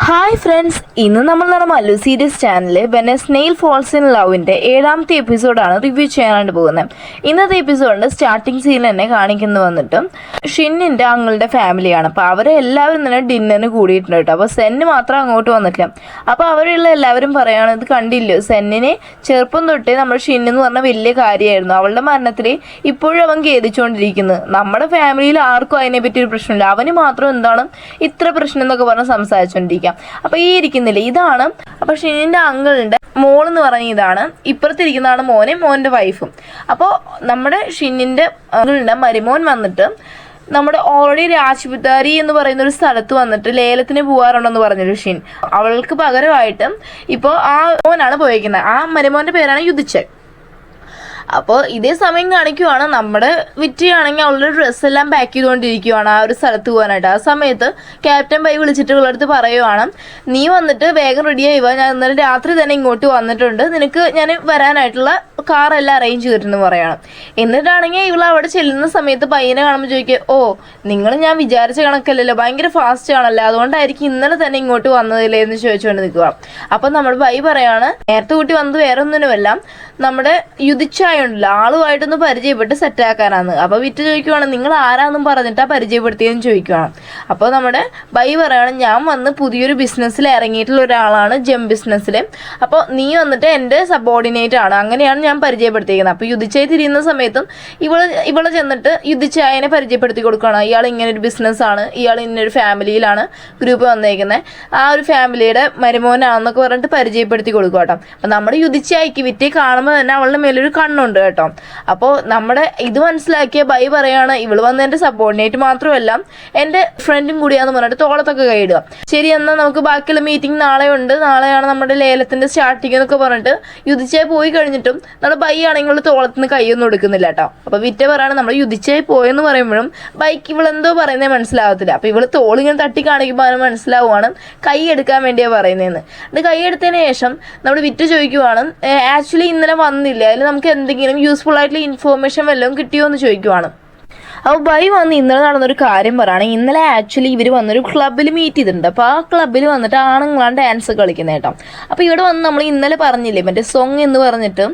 Hi friends, ഇന്ന് നമ്മൾ നമ്മുടെ മല്ലു സീരീസ് ചാനലിൽ when a snail falls in ലവിൻ്റെ 7ാമത്തെ എപ്പിസോഡാണ് റിവ്യൂ ചെയ്യാനായിട്ട് പോകുന്നത്. ഇന്നത്തെ എപ്പിസോഡിൻ്റെ സ്റ്റാർട്ടിങ് സീനിൽ തന്നെ കാണിക്കുന്നത് വന്നിട്ട് ഷിന്നിൻ്റെ അങ്ങളുടെ ഫാമിലിയാണ്. അപ്പോൾ അവരെ എല്ലാവരും തന്നെ ഡിന്നറിന് കൂടിയിട്ടുണ്ട് കേട്ടോ. അപ്പോൾ സെന്ന് മാത്രം അങ്ങോട്ട് വന്നിട്ടില്ല. അപ്പോൾ അവരുള്ള എല്ലാവരും പറയുകയാണ്, ഇത് കണ്ടില്ലോ, സെന്നിനെ ചെറുപ്പം തൊട്ടേ നമ്മുടെ ഷിന്നെന്ന് പറഞ്ഞ വലിയ കാര്യമായിരുന്നു. അവളുടെ മരണത്തിൽ ഇപ്പോഴും അവൻ ഖേദിച്ചുകൊണ്ടിരിക്കുന്നത്. നമ്മുടെ ഫാമിലിയിൽ ആർക്കും അതിനെപ്പറ്റി ഒരു പ്രശ്നമില്ല, അവന് മാത്രം എന്താണ് ഇത്ര പ്രശ്നം എന്നൊക്കെ പറഞ്ഞ് സംസാരിച്ചുകൊണ്ടിരിക്കുക. അപ്പൊ ഈ ഇരിക്കുന്നില്ലേ, ഇതാണ് അപ്പൊ ഷിന്നിന്റെ അങ്കിളിന്റെ മോളെന്ന് പറഞ്ഞ ഇതാണ്. ഇപ്പുറത്തിരിക്കുന്നതാണ് മോന്റെ വൈഫും. അപ്പോൾ നമ്മുടെ ഷിന്നിന്റെ അങ്കിളിന്റെ മരുമോൻ വന്നിട്ട് നമ്മുടെ ഓൾറെഡി രാജ്പുതാരി എന്ന് പറയുന്ന ഒരു സ്ഥലത്ത് വന്നിട്ട് ലേലത്തിന് പോകാറുണ്ടെന്ന് പറഞ്ഞൊരു ഷിൻ. അവൾക്ക് പകരമായിട്ട് ഇപ്പോൾ ആ മോനാണ് പോയിരിക്കുന്നത്. ആ മരുമോന്റെ പേരാണ് യുധിച്ചൻ. അപ്പോൾ ഇതേ സമയം കാണിക്കുവാണ് നമ്മുടെ വിറ്റിയാണെങ്കിൽ അവളുടെ ഡ്രസ്സെല്ലാം പാക്ക് ചെയ്തുകൊണ്ടിരിക്കുവാണ് ആ ഒരു സ്ഥലത്ത് പോകാനായിട്ട്. ആ സമയത്ത് ക്യാപ്റ്റൻ ബൈ വിളിച്ചിട്ട് ഇവളടുത്ത് പറയുവാണ്, നീ വന്നിട്ട് വേഗം റെഡിയായി വാ, ഞാൻ ഇന്നലെ രാത്രി തന്നെ ഇങ്ങോട്ട് വന്നിട്ടുണ്ട്, നിനക്ക് ഞാൻ വരാനായിട്ടുള്ള കാറെല്ലാം അറേഞ്ച് ചെയ്തിട്ടെന്ന് പറയണം. എന്നിട്ടാണെങ്കിൽ ഇവൾ അവിടെ ചെല്ലുന്ന സമയത്ത് പയ്യനെ കാണുമ്പോൾ ചോദിക്കുക, ഓ നിങ്ങൾ ഞാൻ വിചാരിച്ച കണക്കല്ലല്ലോ, ഭയങ്കര ഫാസ്റ്റ് ആണല്ലോ, അതുകൊണ്ടായിരിക്കും ഇന്നലെ തന്നെ ഇങ്ങോട്ട് വന്നതില്ലേ എന്ന് ചോദിച്ചുകൊണ്ട് നിൽക്കുക. അപ്പം നമ്മുടെ ബൈ പറയാണ്, നേരത്തെ കൂട്ടി വന്നത് വേറെ ഒന്നിനുമല്ല, നമ്മുടെ യുധിച്ചായുണ്ടല്ലോ ആളുമായിട്ടൊന്ന് പരിചയപ്പെട്ട് സെറ്റാക്കാനാണ്. അപ്പോൾ വിറ്റ് ചോദിക്കുവാണ്, നിങ്ങൾ ആരാന്നും പറഞ്ഞിട്ടാ പരിചയപ്പെടുത്തിയെന്ന് ചോദിക്കുവാണ്. അപ്പോൾ നമ്മുടെ ബൈ പറയാണ്, ഞാൻ വന്ന് പുതിയൊരു ബിസിനസ്സിൽ ഇറങ്ങിയിട്ടുള്ള ഒരാളാണ്, ജെം ബിസിനസ്സിൽ. അപ്പോൾ നീ വന്നിട്ട് എൻ്റെ സബോർഡിനേറ്റ് ആണ്, അങ്ങനെയാണ് ഞാൻ പരിചയപ്പെടുത്തിയിരിക്കുന്നത്. അപ്പോൾ യുധിച്ചായി തിരിയുന്ന സമയത്തും ഇവളെ ചെന്നിട്ട് യുധിച്ചായനെ പരിചയപ്പെടുത്തി കൊടുക്കുകയാണ്. ഇയാൾ ഇങ്ങനെ ഒരു ബിസിനസ്സാണ്, ഇയാൾ ഇന്നൊരു ഫാമിലിയിലാണ് ഗ്രൂപ്പ് വന്നേക്കുന്നത്, ആ ഒരു ഫാമിലിയുടെ മരുമോനാണെന്നൊക്കെ പറഞ്ഞിട്ട് പരിചയപ്പെടുത്തി കൊടുക്കുക കേട്ടോ. അപ്പം നമ്മുടെ യുധിച്ചായിക്ക് വിറ്റ് കാണുമ്പോൾ തന്നെ അവളുടെ മേലൊരു കണ്ണുണ്ട് കേട്ടോ. അപ്പോൾ നമ്മുടെ ഇത് മനസ്സിലാക്കിയ ബൈ പറയാണ്, ഇവള് വന്ന് എൻ്റെ സബോർഡിനേറ്റ് മാത്രമല്ല എൻ്റെ ഫ്രണ്ടും കൂടിയാന്ന് പറഞ്ഞിട്ട് തോളത്തൊക്കെ കൈയിടുക. ശരി, എന്നാൽ നമുക്ക് ബാക്കിയുള്ള മീറ്റിംഗ് നാളെ ഉണ്ട്, നാളെയാണ് നമ്മുടെ ലേലത്തിൻ്റെ സ്റ്റാർട്ടിങ് എന്നൊക്കെ പറഞ്ഞിട്ട് യുധിച്ചായി പോയി കഴിഞ്ഞിട്ടും നമ്മുടെ ബൈ ആണെങ്കിൽ തോളത്തുനിന്ന് കൈയൊന്നും എടുക്കുന്നില്ല കേട്ടോ. അപ്പോൾ വിറ്റ പറയാണ്, നമ്മൾ യുധിച്ചായി പോയെന്ന് പറയുമ്പോഴും ബൈക്ക് ഇവളെന്തോ പറയുന്നത് മനസ്സിലാവത്തില്ല. അപ്പോൾ ഇവള് തോളിങ്ങനെ തട്ടി കാണിക്കുമ്പോൾ അവന് മനസ്സിലാവുകയാണ് കൈ എടുക്കാൻ വേണ്ടിയാണ് പറയുന്നതെന്ന്. അത് കൈ എടുത്തതിന് ശേഷം നമ്മൾ വിറ്റ് ചോദിക്കുവാണ്, ആക്ച്വലി ഇന്നലെ വന്നില്ല, അതിൽ നമുക്ക് എന്തെങ്കിലും യൂസ്ഫുൾ ആയിട്ടുള്ള ഇൻഫോർമേഷൻ വല്ലതും കിട്ടിയോ എന്ന് ചോദിക്കുവാണ്. അപ്പോൾ ബൈ വന്ന് ഇന്നലെ നടന്നൊരു കാര്യം പറയുകയാണെങ്കിൽ, ഇന്നലെ ആക്ച്വലി ഇവർ വന്നൊരു ക്ലബ്ബിൽ മീറ്റ് ചെയ്തിട്ടുണ്ട്. അപ്പോൾ ആ ക്ലബ്ബിൽ വന്നിട്ട് ആണുങ്ങളാണ് ഡാൻസ് കളിക്കുന്നത് കേട്ടോ. അപ്പോൾ ഇവിടെ വന്ന് നമ്മൾ ഇന്നലെ പറഞ്ഞില്ലേ മറ്റേ സോങ് എന്ന് പറഞ്ഞിട്ട്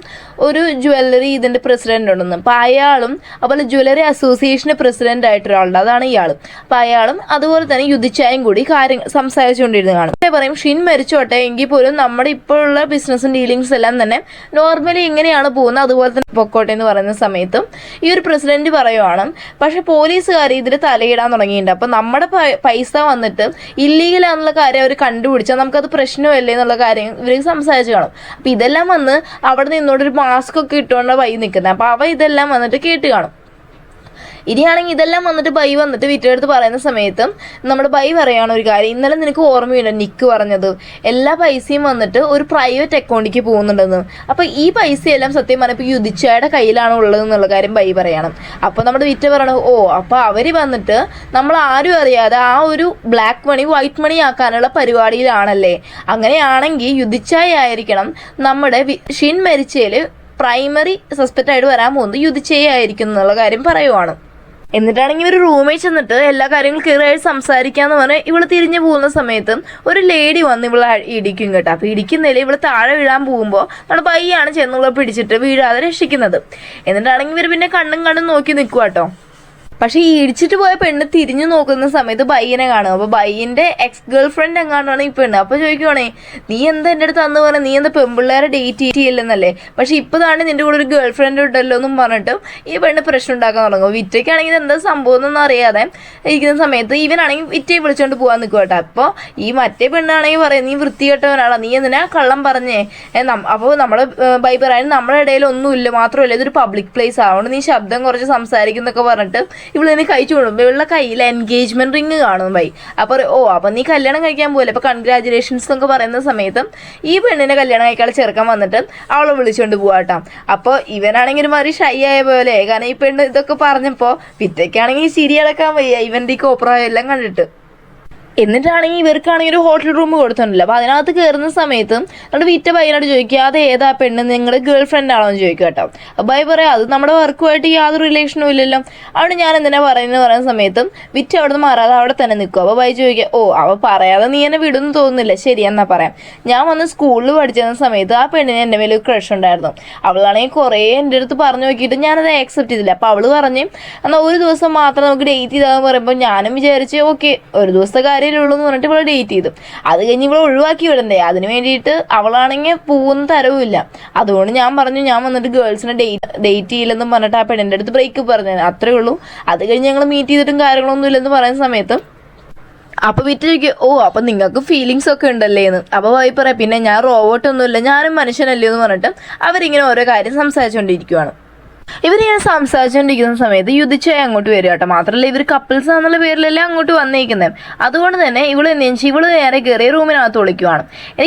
ഒരു ജ്വല്ലറി ഇതിൻ്റെ പ്രസിഡൻ്റ് ഉണ്ടെന്ന്. അപ്പോൾ അയാളും അതുപോലെ ജ്വല്ലറി അസോസിയേഷൻ്റെ പ്രസിഡൻ്റ് ആയിട്ട് ഒരാളുണ്ട്, അതാണ് ഇയാളും. അപ്പോൾ അയാളും അതുപോലെ തന്നെ യുധിച്ചായും കൂടി കാര്യം സംസാരിച്ചുകൊണ്ടിരുന്ന് കാണും. പറയും, ഷിൻ മരിച്ചോട്ടെ എങ്കിൽ പോലും നമ്മുടെ ഇപ്പോഴുള്ള ബിസിനസ്സും ഡീലിങ്സ് എല്ലാം തന്നെ നോർമലി എങ്ങനെയാണ് പോകുന്നത് അതുപോലെ തന്നെ പൊക്കോട്ടെ എന്ന് പറയുന്ന സമയത്തും ഈ ഒരു പ്രസിഡന്റ് പറയുവാണ്, പക്ഷെ പോലീസുകാർ ഇതിൽ തലയിടാൻ തുടങ്ങിയിട്ടുണ്ട്. അപ്പം നമ്മുടെ പൈസ വന്നിട്ട് ഇല്ലീഗലാണെന്നുള്ള കാര്യം അവർ കണ്ടുപിടിച്ചാൽ നമുക്കത് പ്രശ്നമല്ലേ എന്നുള്ള കാര്യം ഇവർ സംസാരിച്ച് കാണും. അപ്പം ഇതെല്ലാം വന്ന് അവിടെ നിന്നോടൊരു മാസ്ക് ഒക്കെ ഇട്ടുകൊണ്ട് ബൈ നിൽക്കുന്നത്. അപ്പോൾ അവ ഇതെല്ലാം വന്നിട്ട് കേട്ട് കാണും. ഇനിയാണെങ്കിൽ ഇതെല്ലാം വന്നിട്ട് ബൈ വന്നിട്ട് വിറ്റെടുത്ത് പറയുന്ന സമയത്തും നമ്മുടെ ബൈ പറയുകയാണ് ഒരു കാര്യം, ഇന്നലെ നിനക്ക് ഓർമ്മയുണ്ട് നിക്ക് പറഞ്ഞത് എല്ലാ പൈസയും വന്നിട്ട് ഒരു പ്രൈവറ്റ് അക്കൗണ്ടിലേക്ക് പോകുന്നുണ്ടെന്ന്. അപ്പോൾ ഈ പൈസയെല്ലാം സത്യം പറഞ്ഞാൽ ഇപ്പോൾ യുധിച്ചായുടെ കയ്യിലാണ് ഉള്ളത് എന്നുള്ള കാര്യം ബൈ പറയണം. അപ്പോൾ നമ്മുടെ വിറ്റ പറയണത്, ഓ അപ്പോൾ അവർ വന്നിട്ട് നമ്മൾ ആരും അറിയാതെ ആ ഒരു ബ്ലാക്ക് മണി വൈറ്റ് മണി ആക്കാനുള്ള പരിപാടിയിലാണല്ലേ. അങ്ങനെയാണെങ്കിൽ യുധിച്ചായി ആയിരിക്കണം നമ്മുടെ ഷിൻ മരിച്ചതിൽ പ്രൈമറി സസ്പെക്റ്റ് ആയിട്ട് വരാൻ പോകുന്നത് യുധിച്ചായി ആയിരിക്കും എന്നുള്ള കാര്യം പറയുവാണ്. എന്നിട്ടാണെങ്കിൽ ഒരു റൂമിൽ ചെന്നിട്ട് എല്ലാ കാര്യങ്ങളും ക്ലിയറായിട്ട് സംസാരിക്കാന്ന് പറഞ്ഞാൽ ഇവള് തിരിഞ്ഞു പോകുന്ന സമയത്ത് ഒരു ലേഡി വന്ന് ഇവളെ ഇടിക്കും കേട്ടോ. അപ്പോൾ ഇടിക്കുന്നില്ല, ഇവള് താഴെ വീഴാൻ പോകുമ്പോൾ നമ്മുടെ പയ്യാണ് ചെന്നുള്ള പിടിച്ചിട്ട് വീഴാതെ രക്ഷിക്കുന്നത്. എന്നിട്ടാണെങ്കിൽ ഇവർ പിന്നെ കണ്ണും നോക്കി നിൽക്കുക കേട്ടോ. പക്ഷേ ഈ ഇടിച്ചിട്ട് പോയ പെണ്ണ് തിരിഞ്ഞു നോക്കുന്ന സമയത്ത് ബയ്യനെ കാണും. അപ്പോൾ ബയ്യൻ്റെ എക്സ് ഗേൾ ഫ്രണ്ട് എങ്ങാണ്ടാണ് ഈ പെണ്ണ്. അപ്പോൾ ചോദിക്കുവാണേ, നീ എന്താ എൻ്റെ അടുത്ത് അന്ന് പറഞ്ഞാൽ നീ എന്താ പെൺപിള്ളേരെ ഡേറ്റ് ചെയ്യില്ലെന്നല്ലേ, പക്ഷേ ഇപ്പോൾ താണ്ട് നിൻ്റെ കൂടെ ഒരു ഗേൾ ഫ്രണ്ട് ഉണ്ടല്ലോ എന്നും പറഞ്ഞിട്ട് ഈ പെണ്ണ് പ്രശ്നം ഉണ്ടാക്കാൻ തുടങ്ങും. വിറ്റയ്ക്കാണെങ്കിൽ എന്താ സംഭവം എന്നൊന്നും അറിയാതെ ഇരിക്കുന്ന സമയത്ത് ഇവനാണെങ്കിൽ വിറ്റയെ വിളിച്ചുകൊണ്ട് പോകാൻ നിൽക്കുക കേട്ടോ. അപ്പോൾ ഈ മറ്റേ പെണ്ണാണെങ്കിൽ പറയും, നീ വൃത്തികെട്ടവനാണോ, നീ എന്തിനാ കള്ളം പറഞ്ഞേ. അപ്പോൾ നമ്മുടെ ബൈ പറയാനും നമ്മുടെ ഇടയിൽ ഒന്നുമില്ല, മാത്രമല്ല ഇതൊരു പബ്ലിക് പ്ലേസ് ആവുകൊണ്ട് നീ ശബ്ദം കുറച്ച് സംസാരിക്കുന്നൊക്കെ പറഞ്ഞിട്ട് ഇവളെന്നെ കഴിച്ചു കൊടുക്കും. ഇവളുടെ കയ്യിൽ എൻഗേജ്മെന്റ് റിങ് കാണും ബൈ. അപ്പോൾ ഓ അപ്പം നീ കല്യാണം കഴിക്കാൻ പോലെ, അപ്പോൾ കൺഗ്രാജുലേഷൻസ് എന്നൊക്കെ പറയുന്ന സമയത്തും ഈ പെണ്ണിനെ കല്യാണം കഴിക്കാൻ ചെറുക്കാൻ വന്നിട്ട് അവളെ വിളിച്ചുകൊണ്ട് പോവാട്ടോ. അപ്പോൾ ഇവനാണെങ്കിൽ ഒരു മാതിരി ഷൈ ആയ പോലെ, കാരണം ഈ പെണ്ണ് ഇതൊക്കെ പറഞ്ഞപ്പോൾ വിറ്റയ്ക്കാണെങ്കിൽ ചിരി അടക്കാൻ വയ്യ ഇവൻ്റെ ഈ കോപ്രായം എല്ലാം കണ്ടിട്ട്. എന്നിട്ടാണെങ്കിൽ ഇവർക്കാണെങ്കിൽ ഒരു ഹോട്ടൽ റൂം കൊടുത്തിട്ടുണ്ടല്ലോ. അപ്പോൾ അതിനകത്ത് കയറുന്ന സമയത്ത് നമ്മുടെ വിറ്റ ബൈനോട് ചോദിക്കുക, അത് ഏതാ പെണ്ണ്, നിങ്ങളുടെ ഗേൾ ഫ്രണ്ട് ആണോ എന്ന് ചോദിക്കുക കേട്ടോ. ബൈ പറയാം, അത് നമ്മുടെ വർക്കുമായിട്ട് യാതൊരു റിലേഷനും ഇല്ലല്ലോ, അവിടെ ഞാൻ എന്തിനാ പറയുന്നത് പറയുന്ന സമയത്തും വിറ്റ് അവിടെ നിന്ന് മാറാതെ അവിടെ തന്നെ നിൽക്കും. അപ്പോൾ ബൈ ചോദിക്കുക, ഓ അവ പറയാതെ നീ എന്നെ വിടുന്നു തോന്നുന്നില്ല, ശരി എന്നാ പറയാം. ഞാൻ വന്ന് സ്കൂളിൽ പഠിച്ചിരുന്ന സമയത്ത് ആ പെണ്ണിന് എൻ്റെ മേലെ ഒരു ക്രഷ് ഉണ്ടായിരുന്നു. അവളാണെങ്കിൽ കുറേ എൻ്റെ അടുത്ത് പറഞ്ഞു നോക്കിയിട്ട് ഞാനത് ആക്സെപ്റ്റ് ചെയ്തില്ല. അപ്പോൾ അവൾ പറഞ്ഞ് എന്നാൽ ഒരു ദിവസം മാത്രം നമുക്ക് ഡേറ്റ് ചെയ്താന്ന് പറയുമ്പോൾ ഞാനും വിചാരിച്ച് ഓക്കെ ഒരു ദിവസത്തെ ഉള്ളൂ എന്ന് പറഞ്ഞിട്ട് ഇവളെ ഡേറ്റ് ചെയ്തു. അത് കഴിഞ്ഞ് ഇവളെ ഒഴിവാക്കി വിടണ്ടേ, അതിന് വേണ്ടിയിട്ട് അവളാണെങ്കിൽ പോകുന്ന തരവുമില്ല. അതുകൊണ്ട് ഞാൻ പറഞ്ഞു ഞാൻ വന്നിട്ട് ഗേൾസിനെ ഡേറ്റ് ചെയ്യില്ലെന്നും പറഞ്ഞിട്ട് ആ പെണ്ണിൻ്റെ അടുത്ത് ബ്രേക്ക് പറഞ്ഞു, അത്രേ ഉള്ളൂ. അത് കഴിഞ്ഞ് ഞങ്ങൾ മീറ്റ് ചെയ്തിട്ടും കാര്യങ്ങളൊന്നും ഇല്ലെന്ന് പറയുന്ന സമയത്ത് അപ്പോൾ വിറ്റ് ഓ അപ്പം നിങ്ങൾക്ക് ഫീലിങ്സ് ഒക്കെ ഉണ്ടല്ലേ എന്ന്. അപ്പോൾ വായി പറയാം, പിന്നെ ഞാൻ റോബോട്ടൊന്നുമില്ല, ഞാനും മനുഷ്യനല്ലേ എന്ന് പറഞ്ഞിട്ട് അവരിങ്ങനെ ഓരോ കാര്യം സംസാരിച്ചുകൊണ്ടിരിക്കുവാണ്. ഇവരിങ്ങനെ സംസാരിച്ചുകൊണ്ടിരിക്കുന്ന സമയത്ത് യുധിച്ചായ അങ്ങോട്ട് വരിക കേട്ടോ. മാത്രമല്ല ഇവർ കപ്പിൾസ് എന്നുള്ള പേരിലല്ലേ അങ്ങോട്ട് വന്നേക്കുന്നത്. അതുകൊണ്ട് തന്നെ ഇവള് നേരെ കയറിയ റൂമിനകത്ത് വിളിക്കുവാണ്.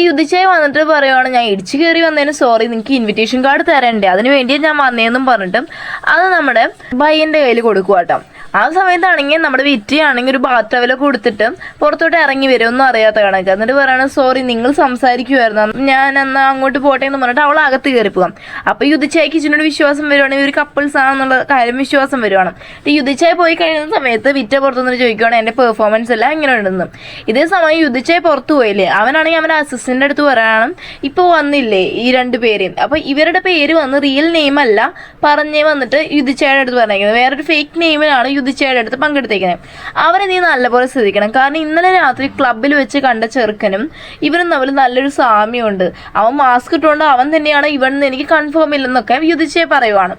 യുധിച്ചായ വന്നിട്ട് പറയുവാണ്, ഞാൻ ഇടിച്ചു കയറി വന്നതിന് സോറി, നിങ്ങൾക്ക് ഇൻവിറ്റേഷൻ കാർഡ് തരണ്ടേ, അതിന് വേണ്ടിയാണ് ഞാൻ വന്നതെന്നും പറഞ്ഞിട്ടും അത് നമ്മുടെ ബയ്യൻ്റെ കയ്യിൽ കൊടുക്കുക കേട്ടോ. ആ സമയത്താണെങ്കിൽ നമ്മുടെ വിറ്റിയാണെങ്കിൽ ഒരു ബാത്ത് ടവലൊക്കെ കൊടുത്തിട്ട് പുറത്തോട്ട് ഇറങ്ങി വരും, ഒന്നും അറിയാത്ത കണക്ക്. എന്നിട്ട് പറയണം, സോറി നിങ്ങൾ സംസാരിക്കുമായിരുന്നു, ഞാൻ എന്നാൽ അങ്ങോട്ട് പോട്ടെ എന്ന് പറഞ്ഞിട്ട് അവൾ അകത്ത് കയറി പോകാം. അപ്പോൾ യുധിച്ചായ്ക്ക് ഇതിനോട് വിശ്വാസം വരുവാണ്, ഇവർ കപ്പിൾസ് ആണെന്നുള്ള കാര്യം വിശ്വാസം വരുവാണ്. യുധിച്ചായ പോയി കഴിയുന്ന സമയത്ത് വിറ്റ പുറത്തുനിന്ന് ചോദിക്കുവാണ് എൻ്റെ പെർഫോമൻസ് എല്ലാം എങ്ങനെ ഉണ്ടെന്ന്. ഇതേ സമയം യുധിച്ചായ പുറത്തു പോയില്ലേ, അവനാണെങ്കിൽ അവൻ്റെ അസിസ്റ്റൻ്റ് അടുത്ത് പറയണം ഇപ്പോൾ വന്നില്ലേ ഈ 2 പേരെയും. അപ്പോൾ ഇവരുടെ പേര് വന്ന് റിയൽ നെയിം അല്ല പറഞ്ഞേ വന്നിട്ട് യുധിച്ചായുടെ അടുത്ത് പറഞ്ഞേക്കുന്നത്, വേറൊരു ഫേക്ക് നെയിമിലാണ് യുധിച്ചായുടെ അടുത്ത് പങ്കെടുത്തേക്കുന്നത്. അവരെ നീ നല്ലപോലെ ശ്രദ്ധിക്കണം, കാരണം ഇന്നലെ രാത്രി ക്ലബ്ബിൽ വെച്ച് കണ്ട ചെറുക്കനും ഇവരും തമ്മിൽ നല്ലൊരു സാമ്യമുണ്ട്, അവൻ മാസ്ക് ഇട്ടുകൊണ്ട് അവൻ തന്നെയാണ് ഇവനെന്ന് എനിക്ക് കൺഫേം ഇല്ലെന്നൊക്കെ യുധിച്ചായ പറയുവാണ്.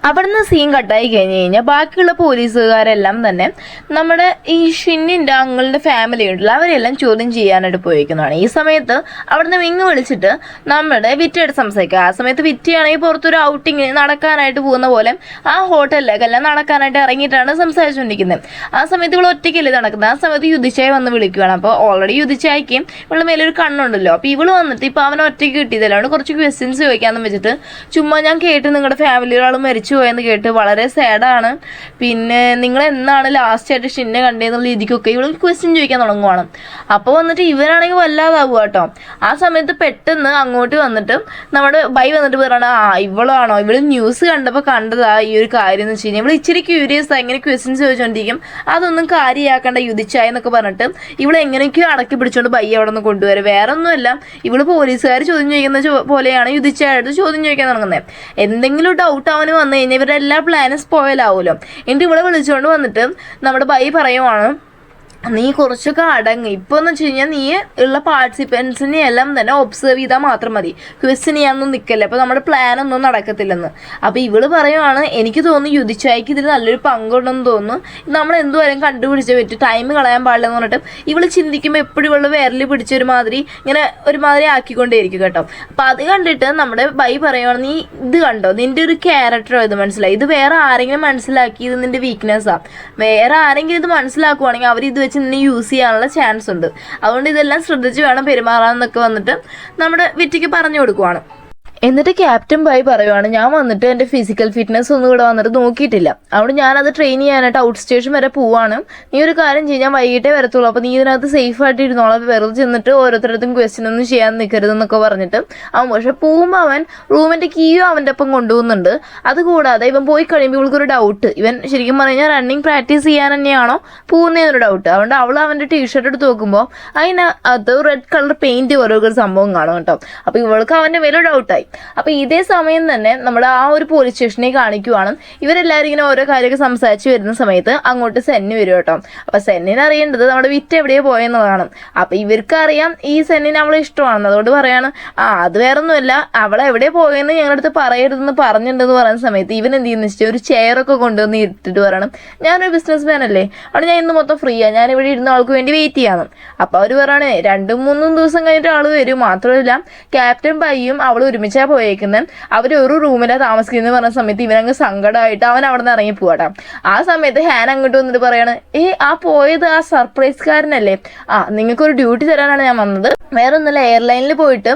അവിടുന്ന് സീൻ കട്ടായി കഴിഞ്ഞ് കഴിഞ്ഞാൽ ബാക്കിയുള്ള പോലീസുകാരെല്ലാം തന്നെ നമ്മുടെ ഈ ഷിന്നിൻ്റെ അങ്ങളുടെ ഫാമിലി ഉണ്ടല്ലോ അവരെല്ലാം ചോദ്യം ചെയ്യാനായിട്ട് പോയിരിക്കുന്നതാണ്. ഈ സമയത്ത് അവിടുന്ന് വിങ്ങ് വിളിച്ചിട്ട് നമ്മുടെ വിറ്റയായിട്ട് സംസാരിക്കുക. ആ സമയത്ത് വിറ്റയാണെങ്കിൽ പുറത്തൊരു ഔട്ടിങ്ങിന് നടക്കാനായിട്ട് പോകുന്ന പോലെ ആ ഹോട്ടലിലേക്കെല്ലാം നടക്കാനായിട്ട് ഇറങ്ങിയിട്ടാണ് സംസാരിച്ചുകൊണ്ടിരിക്കുന്നത്. ആ സമയത്ത് ഇവൾ ഒറ്റയ്ക്കല്ലേ നടക്കുന്നത്. ആ സമയത്ത് യുധിച്ചായ വന്ന് വിളിക്കുകയാണ്. അപ്പോൾ ഓൾറെഡി യുധിച്ചായ്ക്ക് ഇവളുടെ മേലൊരു കണ്ണുണ്ടല്ലോ. അപ്പോൾ ഇവൾ വന്നിട്ട് ഇപ്പോൾ അവനെ ഒറ്റയ്ക്ക് കിട്ടിയതല്ലാണ് കുറച്ച് ക്വസ്റ്റ്യൻസ് ചോദിക്കാമെന്ന് വെച്ചിട്ട് ചുമ്മാ ഞാൻ കേട്ട് നിങ്ങളുടെ ഫാമിലി ഒരാൾ മരിച്ചു പോയെന്ന് കേട്ട് വളരെ സാഡാണ്, പിന്നെ നിങ്ങൾ എന്നാണ് ലാസ്റ്റ് ആയിട്ട് ഷിന്നെ കണ്ടതെന്നുള്ള രീതിക്കൊക്കെ ഇവൾ ക്വസ്റ്റ്യൻ ചോദിക്കാൻ തുടങ്ങുവാണ്. അപ്പോൾ വന്നിട്ട് ഇവരാണെങ്കിൽ വല്ലാതാവുക കേട്ടോ. ആ സമയത്ത് പെട്ടെന്ന് അങ്ങോട്ട് വന്നിട്ട് നമ്മുടെ ബൈ വന്നിട്ട് പറയണ, ഇവളാണോ, ഇവള് ന്യൂസ് കണ്ടപ്പോൾ കണ്ടതാ ഈ ഒരു കാര്യം എന്ന് വെച്ച് കഴിഞ്ഞാൽ ഇവൾ ഇച്ചിരി ക്യൂരിയസ് ആയി ഇങ്ങനെ ക്വസ്റ്റ്യൻസ് ചോദിച്ചുകൊണ്ടിരിക്കും, അതൊന്നും കാര്യമാക്കേണ്ട യുധിച്ചായ എന്നൊക്കെ പറഞ്ഞിട്ട് ഇവളെ എങ്ങനെയൊക്കെയോ അടക്കി പിടിച്ചുകൊണ്ട് ബൈ അവിടെ നിന്ന് കൊണ്ടുവരും. വേറെ ഒന്നുമല്ല, ഇവള് പോലീസുകാർ ചോദ്യം ചോദിക്കുന്ന പോലെയാണ് യുധിച്ചായിട്ട് ചോദ്യം ചോദിക്കാൻ തുടങ്ങുന്നത്. എന്തെങ്കിലും ഡൗട്ട് അവന് വന്നു കഴിഞ്ഞാൽ ഇവരുടെ എല്ലാ പ്ലാനും സ്പോയിൽ ആവുമല്ലോ. എന്നിട്ട് ഇവിടെ വിളിച്ചുകൊണ്ട് വന്നിട്ട് നമ്മുടെ ബൈ പറയുവാണ്, നീ കുറച്ചൊക്കെ അടങ്ങ്, ഇപ്പോൾ എന്ന് വെച്ച് കഴിഞ്ഞാൽ നീ ഉള്ള പാർട്ടിസിപ്പൻസിനെ എല്ലാം തന്നെ ഒബ്സർവ് ചെയ്താൽ മാത്രം മതി, ക്വസ്റ്റ്യൻ ചെയ്യാനൊന്നും നിൽക്കല്ലേ, അപ്പോൾ നമ്മുടെ പ്ലാനൊന്നും നടക്കത്തില്ലെന്ന്. അപ്പോൾ ഇവള് പറയുവാണ്, എനിക്ക് തോന്നുന്നു യുധിച്ചായ്ക്ക് ഇതിൽ നല്ലൊരു പങ്കുണ്ടെന്ന് തോന്നുന്നു, നമ്മൾ എന്തുവരും കണ്ടുപിടിച്ചേ പറ്റും, ടൈം കളയാൻ പാടില്ലെന്ന് പറഞ്ഞിട്ട് ഇവള് ചിന്തിക്കുമ്പോൾ എപ്പോഴും ഇവള് വിരൽ പിടിച്ചൊരുമാതിരി ഇങ്ങനെ ഒരുമാതിരി ആക്കിക്കൊണ്ടേയിരിക്കും കേട്ടോ. അപ്പോൾ അത് കണ്ടിട്ട് നമ്മുടെ ബൈ പറയുവാണ്, നീ ഇത് കണ്ടോ, നിൻ്റെ ഒരു ക്യാരക്ടറോ ഇത് മനസ്സിലായി, ഇത് വേറെ ആരെങ്കിലും മനസ്സിലാക്കി ഇത് നിൻ്റെ വീക്ക്നെസ്സാണ്, വേറെ ആരെങ്കിലും ഇത് മനസ്സിലാക്കുവാണെങ്കിൽ അവർ ഇത് നിന്നെ യൂസ് ചെയ്യാനുള്ള ചാൻസ് ഉണ്ട്, അതുകൊണ്ട് ഇതെല്ലാം ശ്രദ്ധിച്ച് വേണം പെരുമാറാന്നൊക്കെ വന്നിട്ട് നമ്മുടെ വിറ്റിക്ക് പറഞ്ഞു കൊടുക്കുവാണ്. എന്നിട്ട് ക്യാപ്റ്റൻ ബൈ പറയുവാണ്, ഞാൻ വന്നിട്ട് എൻ്റെ ഫിസിക്കൽ ഫിറ്റ്നസ് ഒന്നും ഇവിടെ വന്നിട്ട് നോക്കിയിട്ടില്ല, അതുകൊണ്ട് ഞാനത് ട്രെയിൻ ചെയ്യാനായിട്ട് ഔട്ട് സ്റ്റേഷൻ വരെ പോവാണ്, നീ ഒരു കാര്യം ചെയ്യും, ഞാൻ വൈകിട്ടേ വരത്തുള്ളൂ, അപ്പോൾ നീ ഇതിനകത്ത് സേഫായിട്ട് ഇരുന്നോളാം, വെറുതെ ചെന്നിട്ട് ഓരോരുത്തരത്തും ക്വസ്റ്റ്യൻ ഒന്നും ചെയ്യാൻ നിൽക്കരുതെന്നൊക്കെ പറഞ്ഞിട്ട് അവൻ പക്ഷേ പോകുമ്പോൾ അവൻ റൂമിൻ്റെ കീയോ അവൻ്റെ ഒപ്പം കൊണ്ടുപോകുന്നുണ്ട്. അതുകൂടാതെ ഇവൻ പോയി കഴിയുമ്പോൾ ഇവൾക്കൊരു ഡൗട്ട്, ഇവൻ ശരിക്കും പറഞ്ഞു കഴിഞ്ഞാൽ റണ്ണിങ് പ്രാക്ടീസ് ചെയ്യാൻ തന്നെയാണോ പോകുന്നതെന്നൊരു ഡൗട്ട്. അതുകൊണ്ട് അവൾ അവൻ്റെ ടീഷർട്ട് എടുത്ത് നോക്കുമ്പോൾ അതിനകത്ത് റെഡ് കളർ പെയിൻറ്റ് ഓരോ സംഭവം കാണും കേട്ടോ. അപ്പോൾ ഇവൾക്ക് അവൻ്റെ മേലെ ഡൗട്ടായി. അപ്പോൾ ഇതേ സമയം തന്നെ നമ്മുടെ ആ ഒരു പോലീസ് സ്റ്റേഷനെ കാണിക്കുവാണ്. ഇവരെല്ലാവരും ഇങ്ങനെ ഓരോ കാര്യമൊക്കെ സംസാരിച്ച് വരുന്ന സമയത്ത് അങ്ങോട്ട് സെന്നി വരും കേട്ടോ. അപ്പോൾ സെന്നിനെ അറിയേണ്ടത് നമ്മുടെ വിറ്റ് എവിടെയോ പോയെന്നുള്ളതാണ്. അപ്പോൾ ഇവർക്ക് അറിയാം ഈ സെന്നിനെ അവളെ ഇഷ്ടമാണെന്ന്, അതുകൊണ്ട് പറയാണ്, അത് വേറെ ഒന്നുമില്ല, അവളെ എവിടെ പോയെന്ന് ഞങ്ങളുടെ അടുത്ത് പറയരുതെന്ന് പറഞ്ഞിട്ടുണ്ടെന്ന് പറയുന്ന സമയത്ത് ഇവൻ എന്ത് ചെയ്യുന്ന വെച്ചാൽ ഒരു ചെയറൊക്കെ കൊണ്ടുവന്ന് ഇട്ടിട്ട് പറയണം, ഞാനൊരു ബിസിനസ് മാൻ അല്ലേ, അവിടെ ഞാൻ ഇന്ന് മൊത്തം ഫ്രീ ആണ്, ഞാൻ ഇവിടെ ഇരുന്ന ആൾക്ക് വേണ്ടി വെയിറ്റ് ചെയ്യാമെന്ന്. അപ്പോൾ അവർ പറയണേ 2-3 ദിവസം കഴിഞ്ഞിട്ട് ആൾ വരും, മാത്രമല്ല ക്യാപ്റ്റൻ ബൈയും അവൾ ഒരുമിച്ച് പോയേക്കുന്നത്, അവർ ഒരു റൂമിലാണ് താമസിക്കുന്നത് പറഞ്ഞ സമയത്ത് ഇവനങ്ങ് സങ്കടമായിട്ട് അവൻ അവിടെ നിന്ന് ഇറങ്ങി പോവാട്ടാ. ആ സമയത്ത് ഹാൻ അങ്ങോട്ട് വന്നിട്ട് പറയാണ്, ആ പോയത് ആ സർപ്രൈസ്കാരനല്ലേ, നിങ്ങൾക്കൊരു ഡ്യൂട്ടി തരാനാണ് ഞാൻ വന്നത്, വേറെ ഒന്നുമില്ല, എയർലൈനിൽ പോയിട്ട്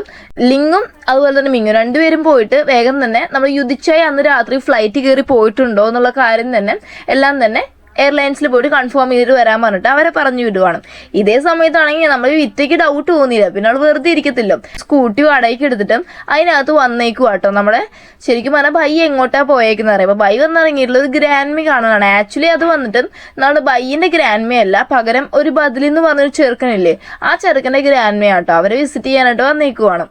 ലിങ്ങും അതുപോലെ തന്നെ മിങ്ങും 2 പേരും പോയിട്ട് വേഗം തന്നെ നമ്മൾ യുധിച്ചായി അന്ന് രാത്രി ഫ്ലൈറ്റ് കയറി പോയിട്ടുണ്ടോ എന്നുള്ള കാര്യം തന്നെ എല്ലാം തന്നെ എയർലൈൻസിൽ പോയിട്ട് കൺഫേം ചെയ്തിട്ട് വരാൻ പറഞ്ഞിട്ട് അവരെ പറഞ്ഞു വിടുവാണ്. ഇതേ സമയത്താണെങ്കിൽ നമ്മൾ വിറ്റയ്ക്ക് ഡൗട്ട് തോന്നിയില്ല, പിന്നെ അവൾ വെറുതെ ഇരിക്കത്തില്ലോ, സ്കൂട്ടി വാടകയ്ക്ക് എടുത്തിട്ടും അതിനകത്ത് വന്നേക്കും കേട്ടോ. നമ്മുടെ ശരിക്കും പറഞ്ഞാൽ ബൈ എങ്ങോട്ടാണ് പോയേക്കുന്നത് അറിയാം. അപ്പോൾ ബൈ വന്നിറങ്ങിയിട്ടുള്ള ഒരു ഗ്രാൻഡ്മി കാണാനാണ്. ആക്ച്വലി അത് വന്നിട്ട് നമ്മുടെ ബൈയിൻ്റെ ഗ്രാൻഡ്മി അല്ല, പകരം ഒരു ബദലെന്ന് പറഞ്ഞൊരു ചെറുക്കനില്ലേ, ആ ചെറുക്കൻ്റെ ഗ്രാൻഡ്മി ആട്ടോ. അവരെ വിസിറ്റ് ചെയ്യാനായിട്ട് വന്നേക്കുവാണ്.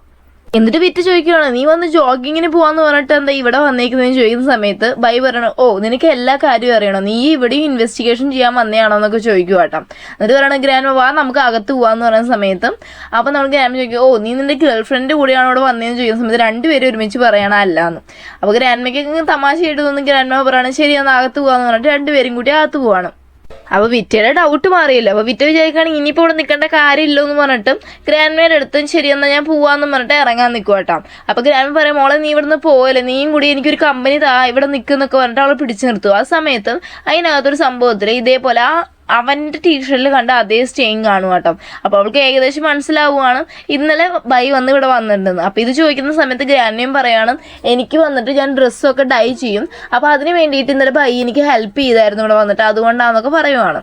എന്നിട്ട് വിറ്റ് ചോദിക്കുകയാണ്, നീ വന്ന് ജോഗിങ്ങിന് പോവാന്ന് പറഞ്ഞിട്ട് എന്താ ഇവിടെ വന്നേക്കുന്നതെന്ന് ചോദിക്കുന്ന സമയത്ത് ബൈ പറയണം, ഓ നിനക്ക് എല്ലാ കാര്യവും അറിയണോ, നീ ഇവിടെയും ഇൻവെസ്റ്റിഗേഷൻ ചെയ്യാൻ വന്നതാണോ എന്നൊക്കെ ചോദിക്കുക കേട്ടോ. എന്നിട്ട് പറയണം, ഗ്രാൻഡ് വാ നമുക്ക് അകത്ത് പോവാന്ന് പറയുന്ന സമയത്ത് അപ്പം നമ്മൾ ഗ്രാൻഡ് ചോദിക്കും, ഓ നീ നിന്റെ ഗേൾ ഫ്രണ്ട് കൂടിയാണ് ഇവിടെ വന്നതെന്ന് ചോദിക്കുന്ന സമയത്ത് രണ്ടുപേരും ഒരുമിച്ച് പറയണം അല്ലാന്ന്. അപ്പോൾ ഗ്രാൻഡ്മയ്ക്ക് തമാശയായിട്ട് തോന്നുന്നു. ഗ്രാൻഡ് പറയണം ശരി എന്നാൽ അകത്ത് പോവാന്ന് പറഞ്ഞിട്ട് രണ്ടുപേരും കൂടി അകത്ത് പോവാണ്. അപ്പോൾ വിറ്റയുടെ ഡൗട്ട് മാറിയില്ല. അപ്പോൾ വിറ്റ വിചാരിക്കുകയാണെങ്കിൽ ഇനിയിപ്പോൾ ഇവിടെ നിൽക്കേണ്ട കാര്യമില്ലോ എന്ന് പറഞ്ഞിട്ടും ഗ്രാൻഡ്മയുടെ അടുത്തും ശരി എന്നാൽ ഞാൻ പോവാന്ന് പറഞ്ഞിട്ട് ഇറങ്ങാൻ നിൽക്കുക കേട്ടോ. അപ്പോൾ ഗ്രാൻഡ് പറയും, മോളെ നീ ഇവിടുന്ന് പോയല്ലേ, നീയും കൂടി എനിക്കൊരു കമ്പനി ഇവിടെ നിൽക്കുന്നൊക്കെ പറഞ്ഞിട്ട് അവളെ പിടിച്ചു നിർത്തും. ആ സമയത്ത് അതിനകത്തൊരു സംഭവത്തിൽ ഇതേപോലെ അവൻ്റെ ടീഷർട്ടിൽ കണ്ട അതേ സ്റ്റെയിൻ കാണും കേട്ടോ. അപ്പോൾ അവൾക്ക് ഏകദേശം മനസ്സിലാവുകയാണ് ഇന്നലെ ബൈ വന്ന് ഇവിടെ വന്നിട്ടുണ്ടെന്ന്. അപ്പോൾ ഇത് ചോദിക്കുന്ന സമയത്ത് ഗ്രാൻഡ്മയും പറയാണ്, എനിക്ക് വന്നിട്ട് ഞാൻ ഡ്രസ്സൊക്കെ ഡൈ ചെയ്യും, അപ്പോൾ അതിന് വേണ്ടിയിട്ട് ഇന്നലെ ബൈ എനിക്ക് ഹെൽപ്പ് ചെയ്തായിരുന്നു ഇവിടെ വന്നിട്ട്, അതുകൊണ്ടാണെന്നൊക്കെ പറയുവാണ്.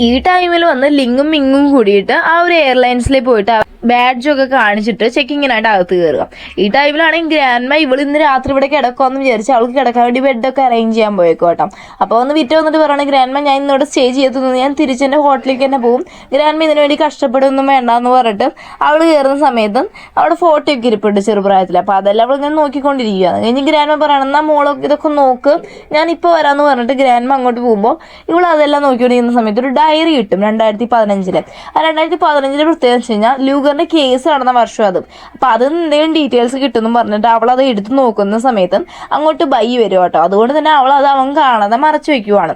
ഈ ടൈമിൽ വന്ന് ലിങ്ങും മിങ്ങും കൂടിയിട്ട് ആ ഒരു എയർലൈൻസിൽ പോയിട്ട് ബാഡ്ജൊക്കെ കാണിച്ചിട്ട് ചെക്കിങ്ങിനായിട്ട് അകത്ത് കയറുക. ഈ ടൈമിലാണെങ്കിൽ ഗ്രാൻഡ്മ ഇവൾ ഇന്ന് രാത്രി ഇവിടെ കിടക്കുമെന്ന് വിചാരിച്ച് അവൾക്ക് കിടക്കാൻ വേണ്ടി ബെഡൊക്കെ അറേഞ്ച് ചെയ്യാൻ പോയേക്കും കേട്ടോ. അപ്പോൾ ഒന്ന് വിറ്റ് വന്നിട്ട് പറയണം, ഗ്രാൻഡ്മ ഞാൻ ഇന്നോട് സ്റ്റേ ചെയ്തു, ഞാൻ തിരിച്ചെൻ്റെ ഹോട്ടലിലേക്ക് തന്നെ പോകും, ഗ്രാൻഡ്മ ഇതിനു വേണ്ടി കഷ്ടപ്പെടുമൊന്നും വേണ്ടെന്ന് പറഞ്ഞിട്ട് അവൾ കയറുന്ന സമയത്ത് അവിടെ ഫോട്ടോയൊക്കെ ഇരിപ്പുണ്ട് ചെറുപ്രായത്തിൽ. അപ്പോൾ അതെല്ലാം അവൾ ഇങ്ങനെ നോക്കിക്കൊണ്ടിരിക്കുകയാണ്. കഴിഞ്ഞ് ഗ്രാൻഡ്മ പറയണം, എന്നാൽ മോളൊക്കെ ഇതൊക്കെ നോക്ക്, ഞാനിപ്പോൾ വരാമെന്ന് പറഞ്ഞിട്ട് ഗ്രാൻഡ്മ അങ്ങോട്ട് പോകുമ്പോൾ ഇവൾ അതെല്ലാം നോക്കിക്കൊണ്ടിരിക്കുന്ന സമയത്ത് ഒരു ഡയറി കിട്ടും 2015. ആ 2015 പ്രത്യേകം വെച്ച് കഴിഞ്ഞാൽ ലൂഗറിൻ്റെ കേസ് നടന്ന വർഷം അത്. അപ്പോൾ അതിൽ എന്തെങ്കിലും ഡീറ്റെയിൽസ് കിട്ടുമെന്ന് പറഞ്ഞിട്ട് അവൾ അത് എടുത്ത് നോക്കുന്ന സമയത്ത് അങ്ങോട്ട് ബൈ വരും കേട്ടോ. അതുകൊണ്ട് തന്നെ അവൾ അത് അവൻ കാണാതെ മറച്ചു വയ്ക്കുവാണ്.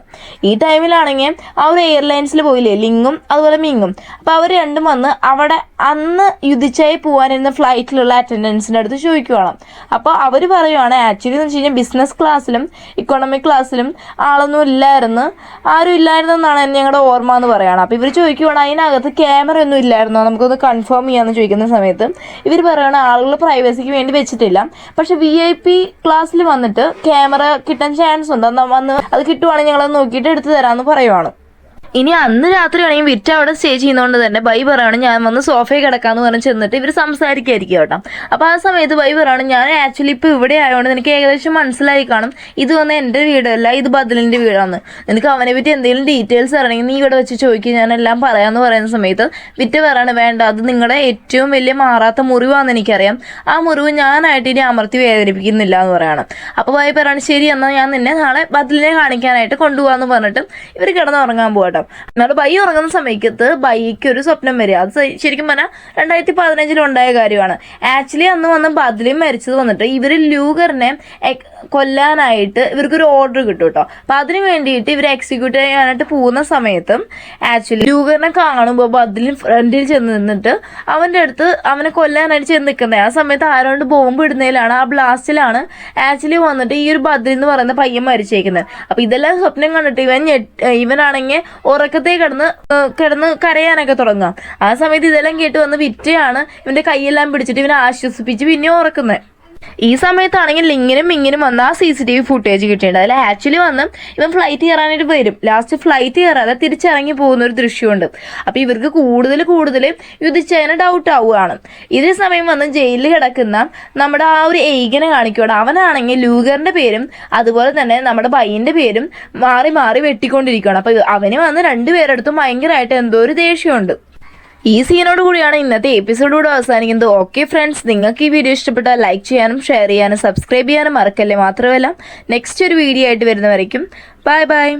ഈ ടൈമിലാണെങ്കിൽ ആ ഒരു എയർലൈൻസിൽ പോയില്ലേ ലിങ്ങും അതുപോലെ മിങ്ങും, അപ്പോൾ അവർ രണ്ടും വന്ന് അവിടെ അന്ന് യുദ്ധിച്ചായി പോകാനിരുന്ന ഫ്ലൈറ്റിലുള്ള അറ്റൻഡൻസിൻ്റെ അടുത്ത് ചോദിക്കുവാണ്. അപ്പോൾ അവർ പറയുവാണ്, ആക്ച്വലി എന്ന് വെച്ച് കഴിഞ്ഞാൽ ബിസിനസ് ക്ലാസ്സിലും ഇക്കോണമിക് ക്ലാസ്സിലും ആളൊന്നും ഇല്ലായിരുന്നു, ആരും ഇല്ലായിരുന്നെന്നാണ് ഞങ്ങളുടെ ഓർമ്മ എന്ന് പറയുകയാണ്. അപ്പോൾ ഇവർ ചോദിക്കുവാണ്, അതിനകത്ത് ക്യാമറ ഒന്നും ഇല്ലായിരുന്നോ, നമുക്കൊന്ന് കൺഫേം ചെയ്യാമെന്ന് ചോദിക്കുന്ന സമയത്ത് ഇവർ പറയുകയാണ്, ആളുകൾ പ്രൈവസിക്ക് വേണ്ടി വെച്ചിട്ടില്ല, പക്ഷെ VIP ക്ലാസ്സിൽ വന്നിട്ട് ക്യാമറ കിട്ടാൻ ചാൻസ് ഉണ്ട്, വന്ന് അത് കിട്ടുവാണെങ്കിൽ ഞങ്ങളത് നോക്കിയിട്ട് എടുത്തു തരാമെന്ന് പറയുവാണ്. ഇനി അന്ന് രാത്രി ആണെങ്കിൽ വിറ്റ് അവിടെ സ്റ്റേ ചെയ്യുന്നതുകൊണ്ട് തന്നെ ബൈ പറയാണ്, ഞാൻ വന്ന് സോഫയിൽ കിടക്കാമെന്ന് പറഞ്ഞ് ചെന്നിട്ട് ഇവർ സംസാരിക്കായിരിക്കും കേട്ടോ. അപ്പോൾ ആ സമയത്ത് ബൈ പറയാണ്, ഞാൻ ആക്ച്വലി ഇപ്പോൾ ഇവിടെ ആയതുകൊണ്ട് എനിക്ക് ഏകദേശം മനസ്സിലായി കാണും, ഇത് വന്ന് എൻ്റെ വീടല്ല, ഇത് ബദലിൻ്റെ വീടാണ്, നിനക്ക് അവനെ പറ്റി എന്തെങ്കിലും ഡീറ്റെയിൽസ് അറിയണമെങ്കിൽ നീ ഇവിടെ വെച്ച് ചോദിക്കുക, ഞാനെല്ലാം പറയാമെന്ന് പറയുന്ന സമയത്ത് വിറ്റ് പറയാണ്, വേണ്ട, അത് നിങ്ങളുടെ ഏറ്റവും വലിയ മാറാത്ത മുറിവാണെന്ന് എനിക്കറിയാം, ആ മുറിവ് ഞാനായിട്ട് ഇനി അമർത്തി വേദനിപ്പിക്കുന്നില്ല എന്ന് പറയണം. അപ്പോൾ ബൈ പറയാണ്, ശരി എന്നാൽ ഞാൻ നിന്നെ നാളെ ബദലിനെ കാണിക്കാനായിട്ട് കൊണ്ടുപോകാമെന്ന് പറഞ്ഞിട്ട് ഇവർ കിടന്നുറങ്ങാൻ പോകട്ടോ. എന്നാൽ ബൈ ഉറങ്ങുന്ന സമയത്ത് ബൈക്ക് ഒരു സ്വപ്നം വരിക. അത് ശരിക്കും പറഞ്ഞാൽ 2015 ഉണ്ടായ കാര്യമാണ്. ആക്ച്വലി അന്ന് വന്ന് ബദലും മരിച്ചത് വന്നിട്ട് ഇവർ ലൂഗറിനെ കൊല്ലാനായിട്ട് ഇവർക്കൊരു ഓർഡർ കിട്ടും കേട്ടോ. അപ്പം അതിന് വേണ്ടിയിട്ട് ഇവർ എക്സിക്യൂട്ട് ചെയ്യാനായിട്ട് പോകുന്ന സമയത്ത് ആക്ച്വലി ലൂഗറിനെ കാണുമ്പോൾ ബദലിൻ ഫ്രണ്ടിൽ ചെന്ന് നിന്നിട്ട് അവൻ്റെ അടുത്ത് അവനെ കൊല്ലാനായിട്ട് ചെന്ന് നിൽക്കുന്നത്. ആ സമയത്ത് ആരോണ്ട് ബോംബ് ഇടുന്നതിലാണ്, ആ ബ്ലാസ്റ്റിലാണ് ആക്ച്വലി വന്നിട്ട് ഈ ഒരു ബദൽ എന്ന് പറയുന്ന പയ്യൻ മരിച്ചേക്കുന്നത്. അപ്പം ഇതെല്ലാം സ്വപ്നം കണ്ടിട്ട് ഇവനാണെങ്കിൽ ഉറക്കത്തെ കിടന്ന് കരയാനൊക്കെ തുടങ്ങാം. ആ സമയത്ത് ഇതെല്ലാം കേട്ട് വന്ന് വിറ്റയാണ് ഇവൻ്റെ കൈയെല്ലാം പിടിച്ചിട്ട് ഇവനെ ആശ്വസിപ്പിച്ച് പിന്നെ ഉറക്കുന്നത്. ഈ സമയത്താണെങ്കിൽ ലിങ്ങിനും മിങ്ങിനും വന്ന് ആ CCTV ഫുട്ടേജ് കിട്ടിയിട്ടുണ്ട്. അതിൽ ആക്ച്വലി വന്ന് ഇവൻ ഫ്ലൈറ്റ് കയറാനായിട്ട് വരും, ലാസ്റ്റ് ഫ്ലൈറ്റ് കയറാതെ തിരിച്ചിറങ്ങി പോകുന്ന ഒരു ദൃശ്യമുണ്ട്. അപ്പോൾ ഇവർക്ക് കൂടുതൽ യുദ്ധിച്ചതിന് ഡൗട്ട് ആവുകയാണ്. ഇതേ സമയം വന്ന് ജയിലിൽ കിടക്കുന്ന നമ്മുടെ ആ ഒരു ഏകനെ കാണിക്കുകയാണ്. അവനാണെങ്കിൽ ലൂഗറിൻ്റെ പേരും അതുപോലെ തന്നെ നമ്മുടെ ബൈൻ്റെ പേരും മാറി മാറി വെട്ടിക്കൊണ്ടിരിക്കുകയാണ്. അപ്പോൾ അവന് വന്ന് രണ്ടുപേരെടുത്തും ഭയങ്കരമായിട്ട് എന്തോ ഒരു ദേഷ്യമുണ്ട്. ഈ സീനോട് കൂടിയാണ് ഇന്നത്തെ എപ്പിസോഡോട് അവസാനിക്കുന്നത്. ഓക്കെ ഫ്രണ്ട്സ്, നിങ്ങൾക്ക് ഈ വീഡിയോ ഇഷ്ടപ്പെട്ടാൽ ലൈക്ക് ചെയ്യാനും ഷെയർ ചെയ്യാനും സബ്സ്ക്രൈബ് ചെയ്യാനും മറക്കല്ലേ. മാത്രമല്ല നെക്സ്റ്റ് ഒരു വീഡിയോ ആയിട്ട് വരുന്നവരേക്കും ബൈ ബൈ.